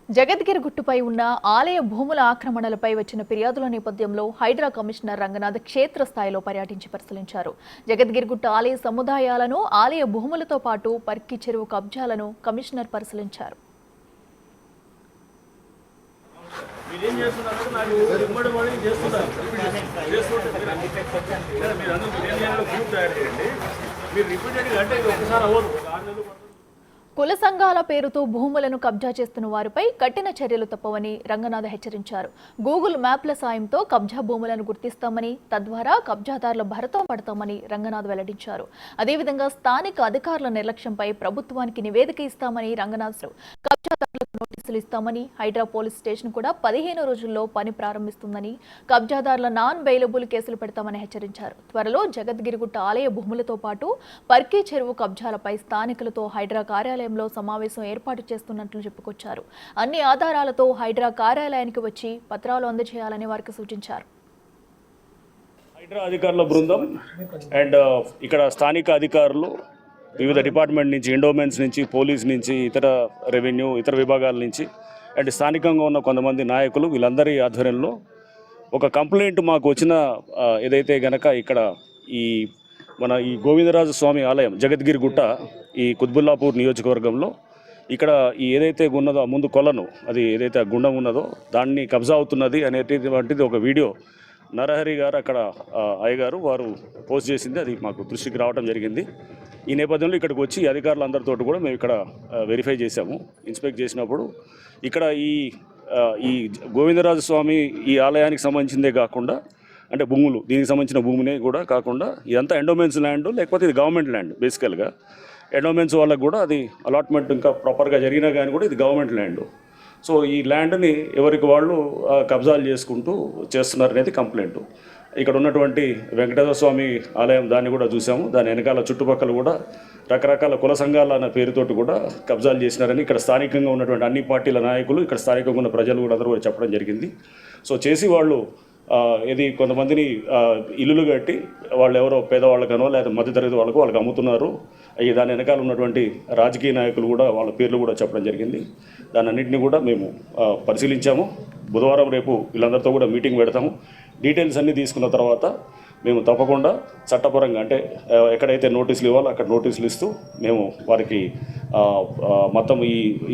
జగద్గిరి గుట్టుపై ఉన్న ఆలయ భూముల ఆక్రమణలపై వచ్చిన ఫిర్యాదుల నేపథ్యంలో హైడ్రా కమిషనర్ రంగనాథ్ క్షేత్రస్థాయిలో పర్యటించి పరిశీలించారు. జగద్గిరిగుట్ట ఆలయ సముదాయాలను, ఆలయ భూములతో పాటు పర్కి చెరువు కబ్జాలను కమిషనర్ పరిశీలించారు. కుల సంఘాల పేరుతో భూములను కబ్జా చేస్తున్న వారిపై కఠిన చర్యలు తప్పవని రంగనాథ్ హెచ్చరించారు. గూగుల్ మ్యాప్ల సాయంతో కబ్జా భూములను గుర్తిస్తామని, తద్వారా కబ్జాదారుల భరతం పడతామని రంగనాథ్ వెల్లడించారు. అదేవిధంగా స్థానిక అధికారుల నిర్లక్ష్యంపై ప్రభుత్వానికి నివేదిక ఇస్తామని రంగనాథ్ కబ్జాదారులకు నోటీసులు ఇస్తామని, హైడ్రా పోలీస్ స్టేషన్ కూడా 15 రోజుల్లో పని ప్రారంభిస్తుందని, కబ్జాదారుల నాన్ బెయిలబుల్ కేసులు పెడతామని హెచ్చరించారు. త్వరలో జగద్గిరిగుట్ట ఆలయ భూములతో పాటు పర్కి చెరువు కబ్జాలపై స్థానికులతో హైడ్రా కార్యాలయంలో సమావేశం ఏర్పాటు చేస్తున్నట్లు చెప్పుకొచ్చారు. అన్ని ఆధారాలతో హైడ్రా కార్యాలయానికి వచ్చి పత్రాలు అందజేయాలని వారికి సూచించారు. హైడ్రా అధికారుల బృందం అండ్ ఇక్కడ స్థానిక అధికారులు వివిధ డిపార్ట్మెంట్ నుంచి, ఎండోమెంట్స్ నుంచి, పోలీస్ నుంచి, ఇతర రెవెన్యూ, ఇతర విభాగాల నుంచి అండ్ స్థానికంగా ఉన్న కొంతమంది నాయకులు వీళ్ళందరి ఆధ్వర్యంలో ఒక కంప్లైంట్ మాకు వచ్చిన ఏదైతే గనక ఇక్కడ ఈ గోవిందరాజు స్వామి ఆలయం జగద్గిరిగుట్ట ఈ కుత్బుల్లాపూర్ నియోజకవర్గంలో ఇక్కడ ఏదైతే ఉన్నదో ముందు కొలను, అది ఏదైతే గుండం ఉన్నదో దాన్ని కబ్జా అవుతున్నది అనేటువంటిది ఒక వీడియో నరహరి గారు అక్కడ అయ్యగారు వారు పోస్ట్ చేసింది, అది మాకు దృష్టికి రావడం జరిగింది. ఈ నేపథ్యంలో ఇక్కడికి వచ్చి అధికారులందరితో కూడా మేము ఇక్కడ వెరిఫై చేశాము. ఇన్స్పెక్ట్ చేసినప్పుడు ఇక్కడ ఈ గోవిందరాజు స్వామి ఈ ఆలయానికి సంబంధించిందే కాకుండా అంటే భూములు, దీనికి సంబంధించిన భూమినే కూడా కాకుండా ఇదంతా ఎండోమెంట్స్ ల్యాండ్, లేకపోతే ఇది గవర్నమెంట్ ల్యాండ్. బేసికల్గా ఎండోమెంట్స్ వాళ్ళకు కూడా అది అలాట్మెంట్ ఇంకా ప్రాపర్గా జరిగినా కానీ కూడా ఇది గవర్నమెంట్ ల్యాండ్. సో ఈ ల్యాండ్ని ఎవరికి వాళ్ళు కబ్జాలు చేసుకుంటూ చేస్తున్నారు అనేది కంప్లైంట్. ఇక్కడ ఉన్నటువంటి వెంకటేశ్వర స్వామి ఆలయం దాన్ని కూడా చూసాము. దాని వెనకాల చుట్టుపక్కల కూడా రకరకాల కుల సంఘాల అన్న పేరుతోటి కూడా కబ్జాలు చేసినారని ఇక్కడ స్థానికంగా ఉన్నటువంటి అన్ని పార్టీల నాయకులు, ఇక్కడ స్థానికంగా ఉన్న ప్రజలు కూడా అందరూ కూడా చెప్పడం జరిగింది. సో చేసి వాళ్ళు కొంతమందిని ఇల్లులు కట్టి వాళ్ళు ఎవరో పేదవాళ్ళకనో లేదా మధ్యతరగతి వాళ్ళకి అమ్ముతున్నారు. దాని వెనకాల ఉన్నటువంటి రాజకీయ నాయకులు కూడా వాళ్ళ పేర్లు కూడా చెప్పడం జరిగింది. దాని అన్నింటినీ కూడా మేము పరిశీలించాము. బుధవారం రేపు వీళ్ళందరితో కూడా మీటింగ్ పెడతాము. డీటెయిల్స్ అన్నీ తీసుకున్న తర్వాత మేము తప్పకుండా చట్టపరంగా అంటే ఎక్కడైతే నోటీసులు ఇవ్వాలో అక్కడ నోటీసులు ఇస్తూ మేము వారికి మొత్తం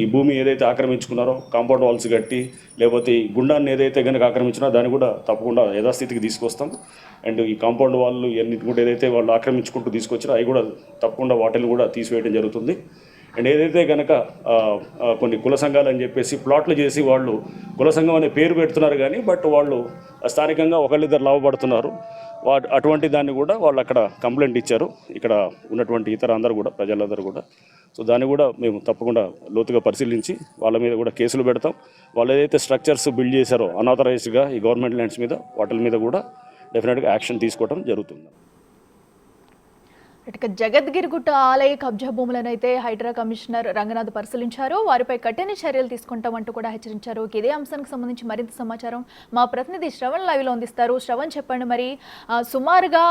ఈ భూమి ఏదైతే ఆక్రమించుకున్నారో కాంపౌండ్ వాల్స్ కట్టి, లేకపోతే ఈ గుండాన్ని ఏదైతే కనుక ఆక్రమించినా దాన్ని కూడా తప్పకుండా యథాస్థితికి తీసుకొస్తాం. అండ్ ఈ కాంపౌండ్ వాళ్ళు ఎన్నింటి కూడా ఏదైతే వాళ్ళు ఆక్రమించుకుంటూ తీసుకొచ్చారో అవి కూడా తప్పకుండా వాటిని కూడా తీసివేయడం జరుగుతుంది. అండ్ ఏదైతే కనుక కొన్ని కుల సంఘాలు అని చెప్పేసి ప్లాట్లు చేసి వాళ్ళు కుల సంఘం అనే పేరు పెడుతున్నారు కానీ బట్ వాళ్ళు స్థానికంగా ఒకళ్ళిద్దరు లాభపడుతున్నారు. అటువంటి దాన్ని కూడా వాళ్ళు అక్కడ కంప్లైంట్ ఇచ్చారు, ఇక్కడ ఉన్నటువంటి ఇతర అందరూ కూడా, ప్రజలందరూ కూడా. సో దాన్ని కూడా మేము తప్పకుండా లోతుగా పరిశీలించి వాళ్ళ మీద కూడా కేసులు పెడతాం. వాళ్ళు ఏదైతే స్ట్రక్చర్స్ బిల్డ్ చేశారో అనాథరైజ్డ్గా ఈ గవర్నమెంట్ ల్యాండ్స్ మీద, వాటి మీద కూడా డెఫినెట్గా యాక్షన్ తీసుకోవడం జరుగుతుంది. ఇక జగద్గిరిగుట్ట ఆలయ కబ్జా భూములను అయితే హైడ్రా కమిషనర్ రంగనాథ్ పరిశీలించారు. వారిపై కఠిన చర్యలు తీసుకుంటామంటూ కూడా హెచ్చరించారు. ఇదే అంశానికి సంబంధించి మరింత సమాచారం మా ప్రతినిధి శ్రవణ్ లైవ్లో అందిస్తారు. శ్రవణ్, చెప్పండి, మరి సుమారుగా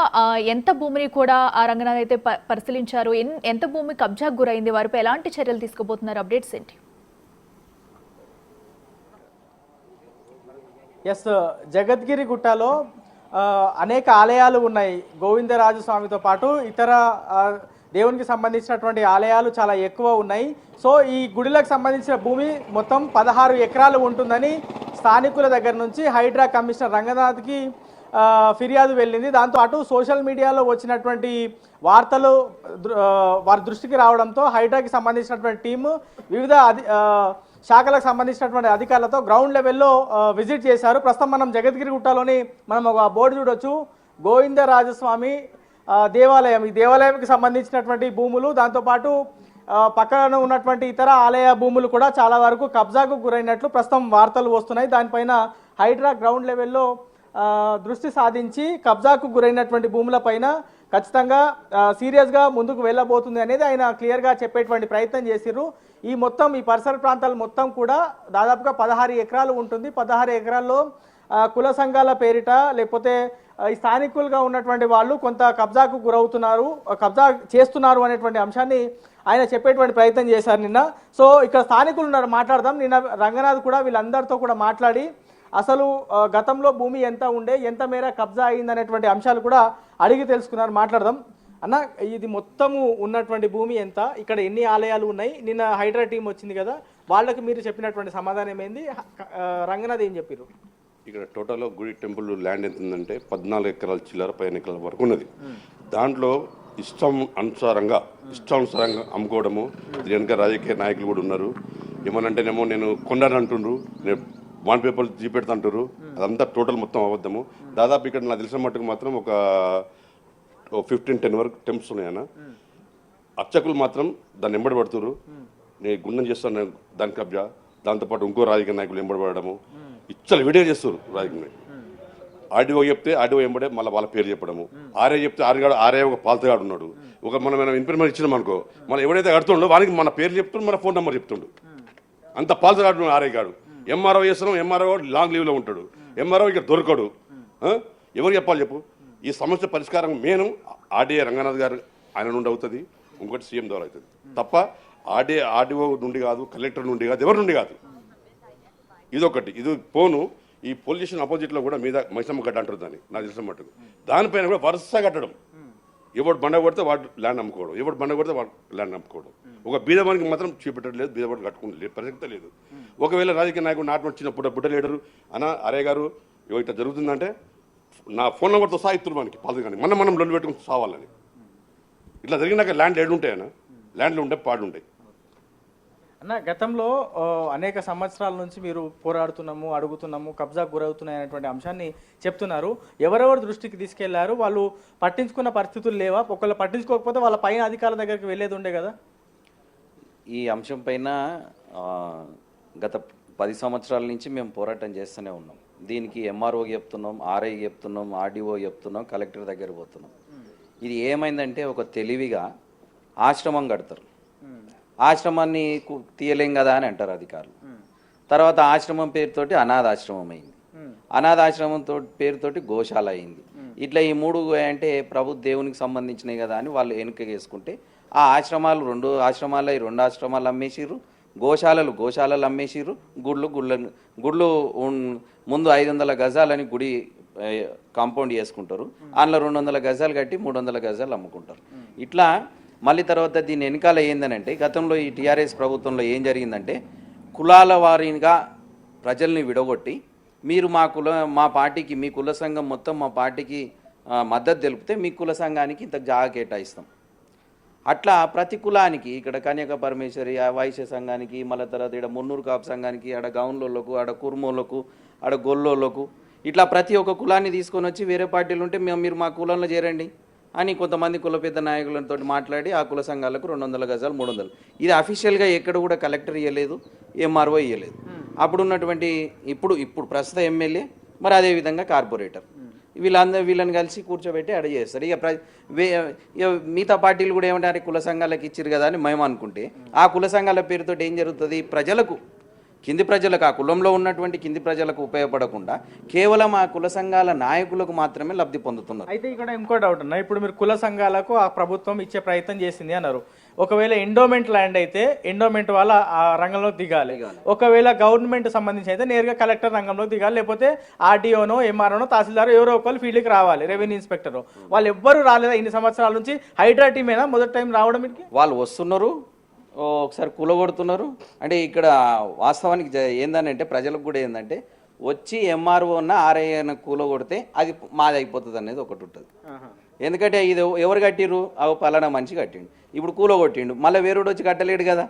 ఎంత భూమిని కూడా ఆ రంగనాథ్ అయితే పరిశీలించారు? ఎంత భూమి కబ్జాకు గురైంది? వారిపై ఎలాంటి చర్యలు తీసుకోబోతున్నారు? అప్డేట్స్ ఏంటి? జగద్గిరిగుట్టలో అనేక ఆలయాలు ఉన్నాయి. గోవిందరాజు స్వామితో పాటు ఇతర దేవునికి సంబంధించినటువంటి ఆలయాలు చాలా ఎక్కువ ఉన్నాయి. సో ఈ గుడిలకు సంబంధించిన భూమి మొత్తం 16 ఎకరాలు ఉంటుందని స్థానికుల దగ్గర నుంచి హైడ్రా కమిషనర్ రంగనాథ్కి ఫిర్యాదు వెళ్ళింది. దాంతోపాటు సోషల్ మీడియాలో వచ్చినటువంటి వార్తలు వారి దృష్టికి రావడంతో హైడ్రాకి సంబంధించినటువంటి టీము వివిధ శాఖలకు సంబంధించినటువంటి అధికారులతో గ్రౌండ్ లెవెల్లో విజిట్ చేశారు. ప్రస్తుతం మనం జగద్గిరిగుట్టలోని మనం ఒక బోర్డు చూడొచ్చు, గోవిందరాజస్వామి దేవాలయం. ఈ దేవాలయంకి సంబంధించినటువంటి భూములు, దాంతోపాటు పక్కన ఉన్నటువంటి ఇతర ఆలయ భూములు కూడా చాలా వరకు కబ్జాకు గురైనట్లు ప్రస్తుతం వార్తలు వస్తున్నాయి. దానిపైన హైడ్రా గ్రౌండ్ లెవెల్లో దృష్టి సాధించి కబ్జాకు గురైనటువంటి భూములపైన ఖచ్చితంగా సీరియస్గా ముందుకు వెళ్ళబోతుంది అనేది ఆయన క్లియర్గా చెప్పేటువంటి ప్రయత్నం చేసిర్రు. ఈ పరిసర ప్రాంతాలు మొత్తం కూడా దాదాపుగా 16 ఎకరాలు ఉంటుంది. 16 ఎకరాల్లో కుల సంఘాల పేరిట లేకపోతే ఈ స్థానికులుగా ఉన్నటువంటి వాళ్ళు కొంత కబ్జాకు గురవుతున్నారు, కబ్జా చేస్తున్నారు అనేటువంటి అంశాన్ని ఆయన చెప్పేటువంటి ప్రయత్నం చేశారు నిన్న. సో ఇక్కడ స్థానికులు ఉన్నారు, మాట్లాడదాం. నిన్న రంగనాథ్ కూడా వీళ్ళందరితో కూడా మాట్లాడి అసలు గతంలో భూమి ఎంత ఉండే, ఎంత మేర కబ్జా అయిందనేటువంటి అంశాలు కూడా అడిగి తెలుసుకున్నారు. మాట్లాడదాం. అన్న, ఇది మొత్తము ఉన్నటువంటి భూమి ఎంత, ఇక్కడ ఎన్ని ఆలయాలు ఉన్నాయి, నిన్న హైడ్రా టీం వచ్చింది కదా, వాళ్ళకి మీరు చెప్పినటువంటి సమాధానం ఏంది, రంగనాథ్ ఏం చెప్పారు? ఇక్కడ టోటల్ గుడి టెంపుల్ ల్యాండ్ ఎంత ఉందంటే 14 ఎకరాల చిల్లర 15 ఎకరాల వరకు ఉన్నది. దాంట్లో ఇష్టానుసారంగా అమ్ముకోవడము, వెనుక రాజకీయ నాయకులు కూడా ఉన్నారు. ఏమనంటేనేమో నేను కొండని అంటుండ్రు, నేను బాండ్ పేపర్లు చూపెడతా అంటారు. అదంతా టోటల్ మొత్తం అబద్ధము. దాదాపు ఇక్కడ నాకు తెలిసిన మట్టుకు మాత్రం ఒక 15-10 వరకు టెంపుల్స్ ఉన్నాయన్న. అర్చకులు మాత్రం దాన్ని ఎంబడి పడుతున్నారు. నేను గుండం చేస్తాను దాని కబ్జా, దాంతోపాటు ఇంకో రాజకీయ నాయకులు ఎంబడబడము, ఇచ్చలు వీడియో చేస్తారు రాజకీయ. ఆర్డీఓ చెప్తే ఆర్డీఓ ఎంబడే మళ్ళీ వాళ్ళ పేరు చెప్పడము, ఆర్ఏ చెప్తే ఆర్ఏ ఒక పాలతగాడు ఉన్నాడు. ఒక మనం ఇన్ఫర్మేషన్ ఇచ్చినాం అనుకో, మనం ఎవరైతే కడుతుండో వానికి మన పేరు చెప్తుండు, మన ఫోన్ నెంబర్ చెప్తుండు. అంత పాలతగాడు ఆర్ఏ గాడు. ఎంఆర్ఓ చేస్తున్నాం, ఎంఆర్ఓ లాంగ్ లీవ్లో ఉంటాడు, ఎంఆర్ఓ ఇక్కడ దొరకడు. ఎవరు చెప్పాలి చెప్పు? ఈ సమస్య పరిష్కారం నేను ఆర్డీఏ రంగనాథ్ గారు ఆయన నుండి అవుతుంది, ఇంకోటి సీఎం ద్వారా అవుతుంది తప్ప ఆర్డీఓ నుండి కాదు, కలెక్టర్ నుండి కాదు, ఎవరి నుండి కాదు. ఇదొకటి. ఇది పోను ఈ పోలీస్ స్టేషన్ అపోజిట్లో కూడా మీద మైసమ్మ గడ్డ అంటారు దాన్ని, నాకు తెలిసిన మట్టుకు. దానిపైన కూడా వరుస కట్టడం. ఎవడు బండ కొడితే వాడు ల్యాండ్ అమ్ముకోవడం, ఎవడు బండ కొడితే వాడు ల్యాండ్ అమ్ముకోవడం. ఒక బీదవానికి మాత్రం చూపెట్టలేదు, బీదవాడు కట్టుకోలేదు, ప్రసక్తే లేదు. ఒకవేళ రాజకీయ నాయకుడు నాటు చిన్న బుడ్డ లీడరు అన్న అరే గారు ఇట్లా జరుగుతుందంటే నా ఫోన్ నెంబర్తో సాయిత్తులు మనకి పాలు కానీ మనం లొల్లు పెట్టుకుని సావాలని. ఇట్లా జరిగినాక ల్యాండ్ ఏడు ఉంటాయన్న, ల్యాండ్లు ఉంటాయి, పాడు ఉంటాయి. అన్న, గతంలో అనేక సంవత్సరాల నుంచి మీరు పోరాడుతున్నాము, అడుగుతున్నాము, కబ్జాకు గురవుతున్నాయి అనేటువంటి అంశాన్ని చెప్తున్నారు. ఎవరెవరు దృష్టికి తీసుకెళ్లారు? వాళ్ళు పట్టించుకున్న పరిస్థితులు లేవా? ఒకళ్ళు పట్టించుకోకపోతే వాళ్ళ పైన అధికారుల దగ్గరికి వెళ్ళేది ఉండే కదా. ఈ అంశం పైన గత 10 సంవత్సరాల నుంచి మేము పోరాటం చేస్తూనే ఉన్నాం. దీనికి ఎంఆర్ఓ చెప్తున్నాం, ఆర్ఐ చెప్తున్నాం, ఆర్డీఓ చెప్తున్నాం, కలెక్టర్ దగ్గర పోతున్నాం. ఇది ఏమైందంటే ఒక తెలివిగా ఆశ్రమం కడతారు, ఆశ్రమాన్ని తీయలేం కదా అని అంటారు అధికారులు. తర్వాత ఆశ్రమం పేరుతోటి అనాథాశ్రమం అయింది, అనాథాశ్రమంతో పేరుతోటి గోశాల అయింది. ఇట్లా ఈ 3 అంటే ప్రభు దేవునికి సంబంధించినవి కదా అని వాళ్ళు వెనుక వేసుకుంటే ఆ ఆశ్రమాలు 2 ఆశ్రమాలు 2 ఆశ్రమాలు అమ్మేసిర్రు, గోశాలలు అమ్మేసిర్రు, గుళ్ళు ముందు 500 గజాలని గుడి కాంపౌండ్ చేసుకుంటారు, అందులో 200 గజాలు కట్టి 300 గజాలు అమ్ముకుంటారు. ఇట్లా మళ్ళీ తర్వాత దీని వెనకాల ఏందనంటే గతంలో ఈ టీఆర్ఎస్ ప్రభుత్వంలో ఏం జరిగిందంటే కులాల వారీగా ప్రజల్ని విడగొట్టి మీరు మా పార్టీకి మీ కుల సంఘం మొత్తం మా పార్టీకి మద్దతు తెలిపితే మీ కుల సంఘానికి ఇంత జాగా కేటాయిస్తాం. అట్లా ప్రతి కులానికి ఇక్కడ కన్యక పరమేశ్వరి వైశ్య సంఘానికి, మళ్ళీ తర్వాత ఇక్కడ మున్నూరు కాపు సంఘానికి, ఆడ గౌన్లోళ్ళకు, ఆడ కుర్మోళ్ళకు, ఆడ గొల్లోళ్ళకు, ఇట్లా ప్రతి ఒక్క కులాన్ని తీసుకొని వచ్చి వేరే పార్టీలు ఉంటే మీరు మా కులంలో చేరండి అని కొంతమంది కుల పెద్ద నాయకులతో మాట్లాడి ఆ కుల సంఘాలకు 200 గజాలు 300. ఇది అఫీషియల్గా ఎక్కడ కూడా కలెక్టర్ ఇవ్వలేదు, ఎంఆర్ఓ ఇవ్వలేదు. అప్పుడు ఉన్నటువంటి ఇప్పుడు ప్రస్తుత ఎమ్మెల్యే, మరి అదేవిధంగా కార్పొరేటర్, వీళ్ళని కలిసి కూర్చోబెట్టి అడ చేస్తారు. ఇక మిగతా పార్టీలు కూడా ఏమంటారు, కుల సంఘాలకు ఇచ్చారు కదా అని మేము అనుకుంటే ఆ కుల సంఘాల పేరుతో ఏం జరుగుతుంది, ప్రజలకు కింది ప్రజలకు, ఆ కులంలో ఉన్నటువంటి కింది ప్రజలకు ఉపయోగపడకుండా కేవలం ఆ కుల సంఘాల నాయకులకు మాత్రమే లబ్ధి పొందుతున్నారు. అయితే ఇక్కడ ఇంకో డౌట్ అన్న, ఇప్పుడు మీరు కుల సంఘాలకు ఆ ప్రభుత్వం ఇచ్చే ప్రయత్నం చేసింది అన్నారు. ఒకవేళ ఎండోమెంట్ ల్యాండ్ అయితే ఎండోమెంట్ వాళ్ళ ఆ రంగంలోకి దిగాలి, ఒకవేళ గవర్నమెంట్ సంబంధించి అయితే నేరుగా కలెక్టర్ రంగంలోకి దిగాలి, లేకపోతే ఆర్డీఓనో ఎంఆర్ఓనో తహసీల్దార్ ఎవరో ఒకరు ఫీల్డ్కి రావాలి, రెవెన్యూ ఇన్స్పెక్టర్. వాళ్ళు ఎవ్వరు రాలేదా ఇన్ని సంవత్సరాల నుంచి? హైడ్రా టీమేనా మొదటి టైం రావడం? వాళ్ళు వస్తున్నారు, ఒకసారి కూలగొడుతున్నారు. అంటే ఇక్కడ వాస్తవానికి ఏందనంటే ప్రజలకు కూడా ఏంటంటే వచ్చి ఎంఆర్ఓ ఉన్న ఆర్ఐ కూలగొడితే అది మాది అయిపోతుంది అనేది ఒకటి ఉంటుంది. ఎందుకంటే ఇది ఎవరు కట్టిరు, అవి పలానా మనిషి కట్టిండు, ఇప్పుడు కూలగొట్టిండు, మళ్ళీ వేరుడు వచ్చి కట్టలేడు కదా.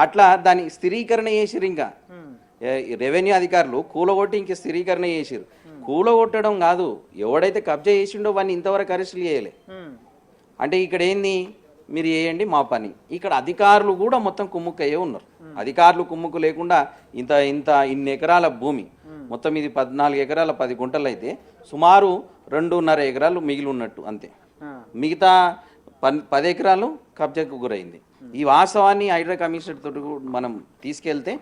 అట్లా దాని స్థిరీకరణ చేసిరు. ఇంకా రెవెన్యూ అధికారులు కూలగొట్టి ఇంక స్థిరీకరణ చేసిరు. కూలగొట్టడం కాదు, ఎవడైతే కబ్జా చేసిండో వాడిని ఇంతవరకు అరెస్టులు చేయలే. అంటే ఇక్కడ ఏంది, మీరు చేయండి మా పని. ఇక్కడ అధికారులు కూడా మొత్తం కుమ్ముక్కయ్యే ఉన్నారు. అధికారులు కుమ్ముక్కు లేకుండా ఇన్ని ఎకరాల భూమి మొత్తం ఇది 14 ఎకరాల 10 గుంటలు అయితే సుమారు 2.5 ఎకరాలు మిగిలి ఉన్నట్టు అంతే. మిగతా 10 ఎకరాలు కబ్జాకు గురైంది. ఈ వాస్తవాన్ని హైడ్రా కమిషనర్ తోటి మనం తీసుకెళ్తే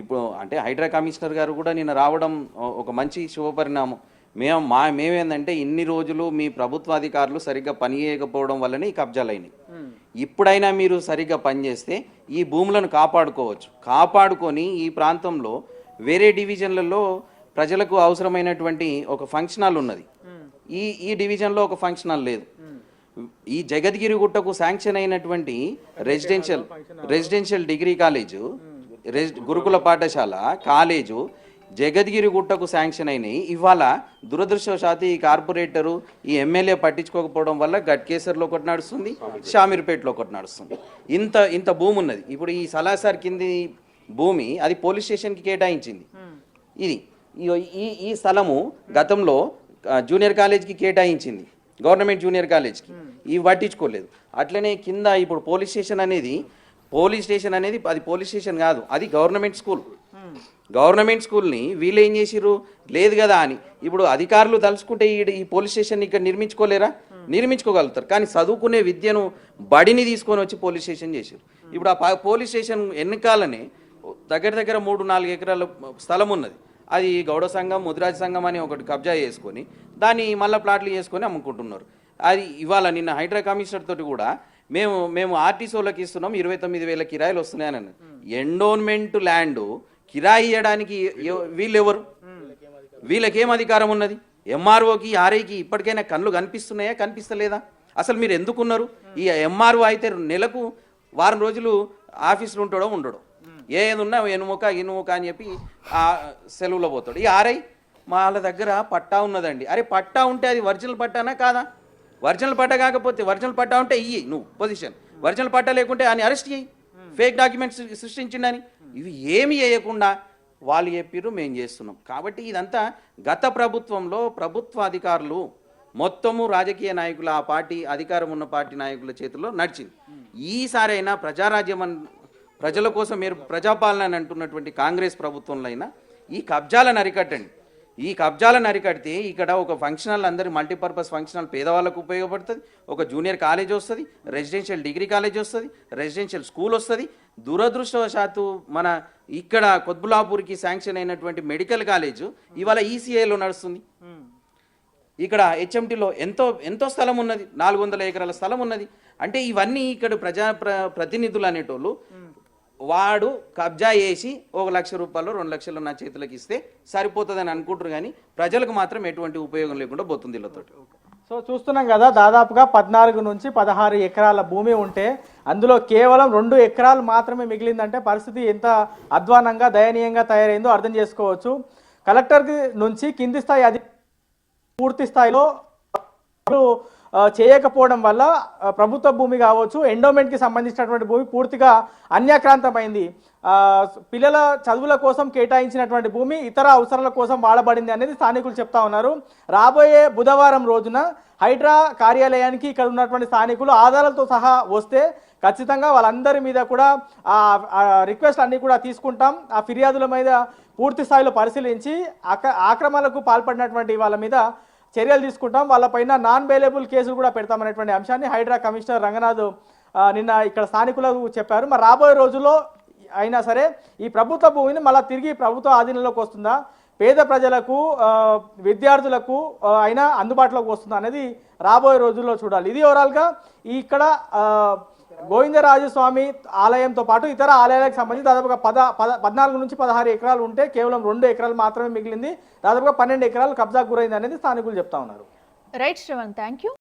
ఇప్పుడు అంటే హైడ్రా కమిషనర్ గారు కూడా నిన్న రావడం ఒక మంచి శుభపరిణామం. మేమేందంటే ఇన్ని రోజులు మీ ప్రభుత్వ అధికారులు సరిగ్గా పని చేయకపోవడం వల్లనే ఈ కబ్జాలు అయినాయి. ఇప్పుడైనా మీరు సరిగ్గా పనిచేస్తే ఈ భూములను కాపాడుకొని ఈ ప్రాంతంలో వేరే డివిజన్లలో ప్రజలకు అవసరమైనటువంటి ఒక ఫంక్షన్ హాల్ ఉన్నది. ఈ డివిజన్లో ఒక ఫంక్షన్ హాల్ లేదు. ఈ జగద్గిరి గుట్టకు శాంక్షన్ అయినటువంటి రెసిడెన్షియల్ డిగ్రీ కాలేజు, గురుకుల పాఠశాల కాలేజు జగద్గిరి గుట్టకు శాంక్షన్ అయినాయి. ఇవాళ దురదృష్టవశాత్తు ఈ కార్పొరేటరు ఈ ఎమ్మెల్యే పట్టించుకోకపోవడం వల్ల గట్కేసర్లో ఒకటి నడుస్తుంది, షామీర్పేటలో ఒకటి నడుస్తుంది. ఇంత భూమి ఉన్నది. ఇప్పుడు ఈ సలాసార్ కింది భూమి అది పోలీస్ స్టేషన్కి కేటాయించింది. ఈ స్థలము గతంలో జూనియర్ కాలేజ్కి కేటాయించింది, గవర్నమెంట్ జూనియర్ కాలేజ్కి. ఇవి పట్టించుకోలేదు. అట్లనే కింద ఇప్పుడు పోలీస్ స్టేషన్ అనేది అది పోలీస్ స్టేషన్ కాదు, అది గవర్నమెంట్ స్కూల్. గవర్నమెంట్ స్కూల్ని వీళ్ళు ఏం చేసిర్రు, లేదు కదా అని ఇప్పుడు అధికారులు తలుచుకుంటే ఈ పోలీస్ స్టేషన్ ఇక్కడ నిర్మించుకోలేరా? నిర్మించుకోగలుగుతారు. కానీ చదువుకునే విద్యను బడిని తీసుకొని వచ్చి పోలీస్ స్టేషన్ చేశారు. ఇప్పుడు ఆ పోలీస్ స్టేషన్ ఎన్నికాలనే దగ్గర 3-4 ఎకరాల స్థలం ఉన్నది. అది గౌడ సంఘం, ముదిరాజ్ సంఘం అని ఒకటి కబ్జా చేసుకొని దాన్ని మళ్ళీ ప్లాట్లు చేసుకొని అమ్ముకుంటున్నారు. అది ఇవాళ నిన్న హైడ్రా కమిషనర్ తోటి కూడా మేము ఆర్టీసీలకు ఇస్తున్నాం 29,000 కిరాయిలు వస్తున్నాయని అన్నది. ఎండోన్మెంట్ ల్యాండ్ కిరాయి ఇవ్వడానికి వీళ్ళెవరు? వీళ్ళకేం అధికారం ఉన్నది? ఎంఆర్ఓకి ఆర్ఐకి ఇప్పటికైనా కళ్ళు కనిపిస్తున్నాయా, కనిపిస్తలేదా? అసలు మీరు ఎందుకున్నారు? ఈ ఎంఆర్ఓ అయితే నెలకు వారం రోజులు ఆఫీసులో ఉంటాడో ఉండడో, ఏదున్నా ఇనుముక అని చెప్పి సెలవులో పోతాడు. ఈ ఆర్ఐ వాళ్ళ దగ్గర పట్టా ఉన్నదండి. అరే పట్టా ఉంటే అది ఒరిజినల్ పట్టానా కాదా? ఒరిజినల్ పట్టా కాకపోతే ఒరిజినల్ పట్టా ఉంటే ఇయ్యి నువ్వు పొజిషన్, ఒరిజినల్ పట్టా లేకుంటే అని అరెస్ట్ చేయి, ఫేక్ డాక్యుమెంట్స్ సృష్టించిండని. ఇవి ఏమి చేయకుండా వాళ్ళు చెప్పిర్రు, మేము చేస్తున్నాం. కాబట్టి ఇదంతా గత ప్రభుత్వంలో ప్రభుత్వ అధికారులు మొత్తము రాజకీయ నాయకులు, ఆ పార్టీ అధికారం ఉన్న పార్టీ నాయకుల చేతుల్లో నడిచింది. ఈసారైనా ప్రజారాజ్యం ప్రజల కోసం మీరు ప్రజాపాలన అని అంటున్నటువంటి కాంగ్రెస్ ప్రభుత్వంలో అయినా ఈ కబ్జాలను అరికట్టండి. ఈ కబ్జాలను అరికడితే ఇక్కడ ఒక ఫంక్షన్ హాల్, అందరి మల్టీపర్పస్ ఫంక్షన్ హాల్ పేదవాళ్ళకు ఉపయోగపడుతుంది. ఒక జూనియర్ కాలేజ్ వస్తుంది, రెసిడెన్షియల్ డిగ్రీ కాలేజ్ వస్తుంది, రెసిడెన్షియల్ స్కూల్ వస్తుంది. దురదృష్టవశాత్తు మన ఇక్కడ కొత్బులాపూర్కి శాంక్షన్ అయినటువంటి మెడికల్ కాలేజు ఇవాళ ఈసీఐలో నడుస్తుంది. ఇక్కడ హెచ్ఎంటీలో ఎంతో స్థలం ఉన్నది, 400 ఎకరాల స్థలం ఉన్నది. అంటే ఇవన్నీ ఇక్కడ ప్రతినిధులు అనేటోళ్ళు వాడు కబ్జా చేసి 1 లక్ష రూపాయలు 2 లక్షలు నా చేతులకు ఇస్తే సరిపోతుందని అనుకుంటారు. కానీ ప్రజలకు మాత్రం ఎటువంటి ఉపయోగం లేకుండా పోతుంది వీళ్ళతోటి. సో చూస్తున్నాం కదా, దాదాపుగా 14 నుంచి 16 ఎకరాల భూమి ఉంటే అందులో కేవలం 2 ఎకరాలు మాత్రమే మిగిలిందంటే పరిస్థితి ఎంత అధ్వానంగా దయనీయంగా తయారైందో అర్థం చేసుకోవచ్చు. కలెక్టర్ నుంచి కింది స్థాయి పూర్తి స్థాయిలో చేయకపోవడం వల్ల ప్రభుత్వ భూమి కావచ్చు, ఎండోమెంట్కి సంబంధించినటువంటి భూమి పూర్తిగా అన్యాక్రాంతమైంది. పిల్లల చదువుల కోసం కేటాయించినటువంటి భూమి ఇతర అవసరాల కోసం వాడబడింది అనేది స్థానికులు చెప్తా ఉన్నారు. రాబోయే బుధవారం రోజున హైడ్రా కార్యాలయానికి ఇక్కడ ఉన్నటువంటి స్థానికులు ఆధారాలతో సహా వస్తే ఖచ్చితంగా వాళ్ళందరి మీద కూడా రిక్వెస్ట్ అన్నీ కూడా తీసుకుంటాం. ఆ ఫిర్యాదుల మీద పూర్తి స్థాయిలో పరిశీలించి ఆక్రమణలకు పాల్పడినటువంటి వాళ్ళ మీద చర్యలు తీసుకుంటాం. వాళ్ళపైన నాన్ బెయిలబుల్ కేసులు కూడా పెడతామనేటువంటి అంశాన్ని హైడ్రా కమిషనర్ రంగనాథ్ నిన్న ఇక్కడ స్థానికులకు చెప్పారు. మరి రాబోయే రోజుల్లో అయినా సరే ఈ ప్రభుత్వ భూమిని మళ్ళీ తిరిగి ప్రభుత్వ ఆధీనంలోకి వస్తుందా, పేద ప్రజలకు విద్యార్థులకు అయినా అందుబాటులోకి వస్తుందా అనేది రాబోయే రోజుల్లో చూడాలి. ఇది ఓవరాల్గా ఇక్కడ గోవిందరాజస్వామి ఆలయంతో పాటు ఇతర ఆలయాలకు సంబంధించి దాదాపుగా 14 నుంచి 16 ఎకరాలు ఉంటే కేవలం 2 ఎకరాలు మాత్రమే మిగిలింది. దాదాపుగా 12 ఎకరాలు కబ్జాకు గురైంది అనేది స్థానికులు చెప్తా ఉన్నారు. Right Shravan, thank you.